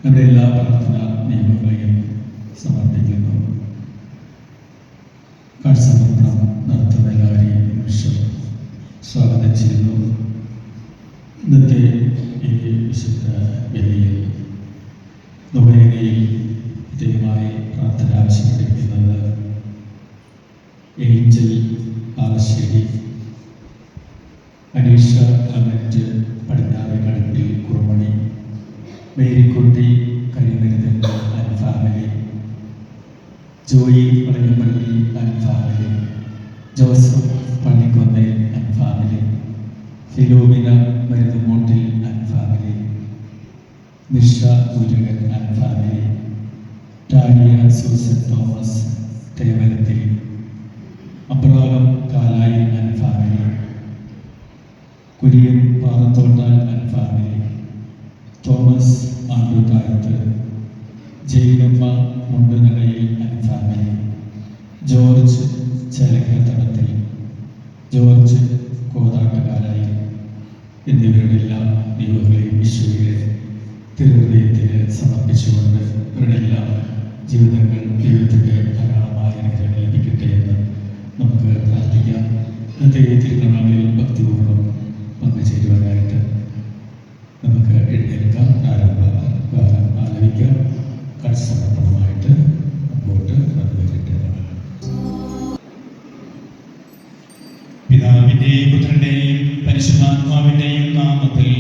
എൻ്റെ എല്ലാ പ്രാർത്ഥനാ നിയമങ്ങളെയും സമർപ്പിക്കുന്നു. കാഴ്ചമന്ത്രം നടത്തുന്ന എല്ലാവരെയും നിമിഷം സ്വാഗതം ചെയ്യുന്നു. ഇന്നത്തെ ഈ വിശുദ്ധ വേദിയിൽ നൊവേനയിൽ ദൈവമായി പ്രാർത്ഥന ആവശ്യപ്പെട്ടിരിക്കുന്നത് ഏഞ്ചൽ ആലശ്ശേരി, അനീഷ കമന്റ് പടിഞ്ഞാറ് Kaduppil Kurumani, Marykutty Karimaruthan and family, Joy Valayappally and family, Joseph Pallikkonnel and family, Philomina Maruthumoottil and family, Nisha Murukan and family, Tania Susan Thomas Thevarathil, Abraham Kalayi and family, Kurian Parathottal and family, Thomas Andookkalath, Jayilamma Mundunadayil and family, George Chelakkathadathil, George Kothattakkarayi എന്നിവരുടെ എല്ലാ ദൈവങ്ങളെയും ഈശോയുടെ തിരുഹൃദയത്തിന് സമർപ്പിച്ചുകൊണ്ട് ഇവരുടെ എല്ലാ ജീവിതങ്ങൾ ദൈവത്തിൻ്റെ ധാരാളമായ അനുഗ്രഹങ്ങൾ ലഭിക്കട്ടെ എന്ന് നമുക്ക് പ്രാർത്ഥിക്കാം. ഇന്നത്തെ തിരുനാളിൽ ഭക്തിപൂർവ്വം പങ്കുചേരുവാനായിട്ട് നമുക്ക് എഴുന്നേൽക്കാം. പ്രാരംഭകാലം ആലപിക്കാം. കാഴ്ചസമർപ്പണമായിട്ട് മുമ്പോട്ട് കടന്നുവരട്ടെ. പിതാവിൻ്റെയും പുത്രൻ്റെയും പരിശുദ്ധാത്മാവിൻ്റെയും നാമത്തിൽ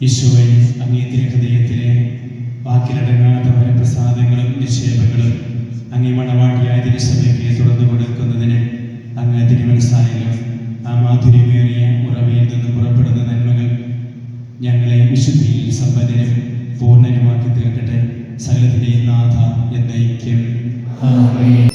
ഈശോയെ, അങ്ങേ ഹൃദയത്തിലെ വാക്കിലടങ്ങാത്ത വരപ്രസാദങ്ങളും നിക്ഷേപങ്ങളും അങ്ങേ മണവാട്ടിയായ തിരുസഭയ്ക്ക് തുറന്നു കൊടുക്കുന്നതിന് അങ്ങ് തിരുമനസ്സായാലും ആ മാധുര്യമേറിയ ഉറവയിൽ നിന്ന് പുറപ്പെടുന്ന നന്മകൾ ഞങ്ങളെ വിശുദ്ധിയിൽ സമ്പന്നരും പൂർണ്ണനുമാക്കി തീർക്കട്ടെ. സകലത്തിന്റെയും നാഥ എന്നേക്കും ആമേൻ.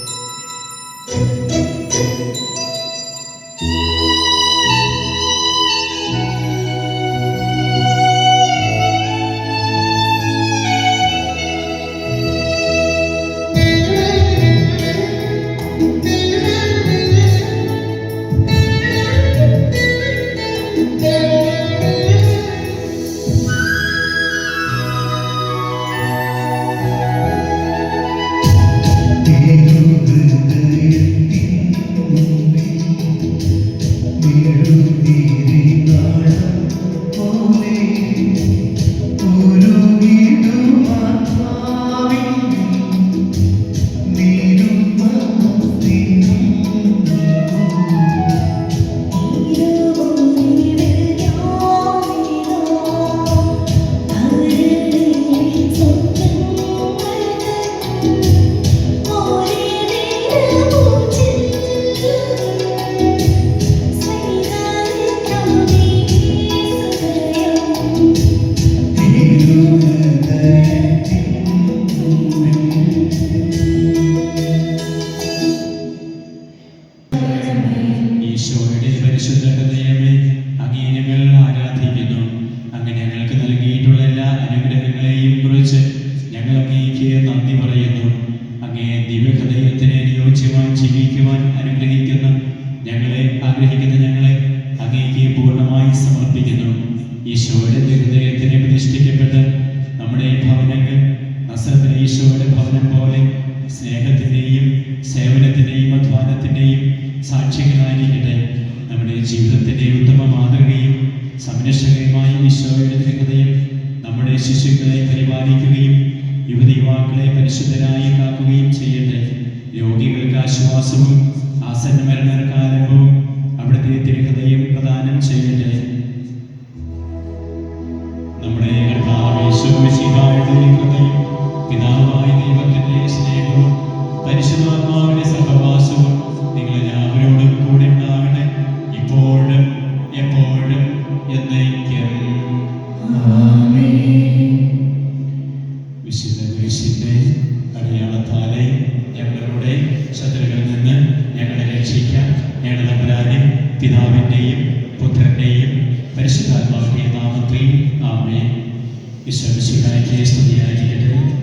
ഈശോയുടെ പരിശുദ്ധ ഹൃദയമേ, അങ്ങേ ഞങ്ങൾ ആരാധിക്കുന്നു. അങ്ങ് ഞങ്ങൾക്ക് നൽകിയിട്ടുള്ള എല്ലാ അനുഗ്രഹങ്ങളെയും കുറിച്ച് ഞങ്ങൾ അങ്ങേക്ക് നന്ദി പറയുന്നു. അങ്ങേ ദിവ്യഹൃദയത്തിന് അനുയോജ്യമായി ജീവിക്കുവാൻ ആഗ്രഹിക്കുന്ന ഞങ്ങളെ അങ്ങേക്ക് പൂർണ്ണമായി സമർപ്പിക്കുന്നു. ഈശോയുടെ ഹൃദയത്തിനെ പ്രതിഷ്ഠിക്കപ്പെട്ട് നമ്മുടെ ഭവനങ്ങൾ നസ്രത്തിലെ ഈശോയുടെ ഭവനം പോലെ സ്നേഹത്തിൻ്റെയും സേവനത്തിൻ്റെയും അധ്വാനത്തിൻ്റെയും സാക്ഷികളായിരിക്കട്ടെ. നമ്മുടെ ജീവിതത്തിൻ്റെ ഉത്തമ മാതൃകയും സംരക്ഷകയുമായ ഈശോയുടെ ഹൃദയം നമ്മുടെ ശിശുക്കളെ പരിപാലിക്കുകയും യുവതിയുവാക്കളെ പരിശുദ്ധരായി കാക്കുകയും ചെയ്യട്ടെ. രോഗികൾക്ക് ആശ്വാസവും ആസന്ന മരണകാലവും അവിടുത്തെ തിരുഹൃദയം പ്രദാനം ചെയ്യട്ടെ. നമ്മുടെ കർത്താവ് യേശുമിശിഹായുടെ ഹൃദയം, പിതാവായ ദൈവത്തിന്റെ സ്നേഹവും പരിശുദ്ധാത്മാവിന്റെ സഹവാസവും നിങ്ങളെല്ലാവരോടും കൂടെ ഉണ്ടാകട്ടെ, ഇപ്പോഴും എപ്പോഴും എന്നേക്കും ആമേൻ. വിശുദ്ധ കുരിശിന്റെ അടയാളത്താലെ ഞങ്ങളുടെ ശത്രുക്കളിൽ നിന്ന് ഞങ്ങളെ രക്ഷിക്കാൻ ഞങ്ങളുടെ തമ്പുരാനെ പിതാവിൻ്റെയും പുത്രൻ്റെയും പരിശുദ്ധാത്മാവിൻ്റെയും നാമത്തിൽ ആമേൻ. ഈശോ മിശിഹായ്ക്ക് സ്തുതിയായിരിക്കട്ടെ.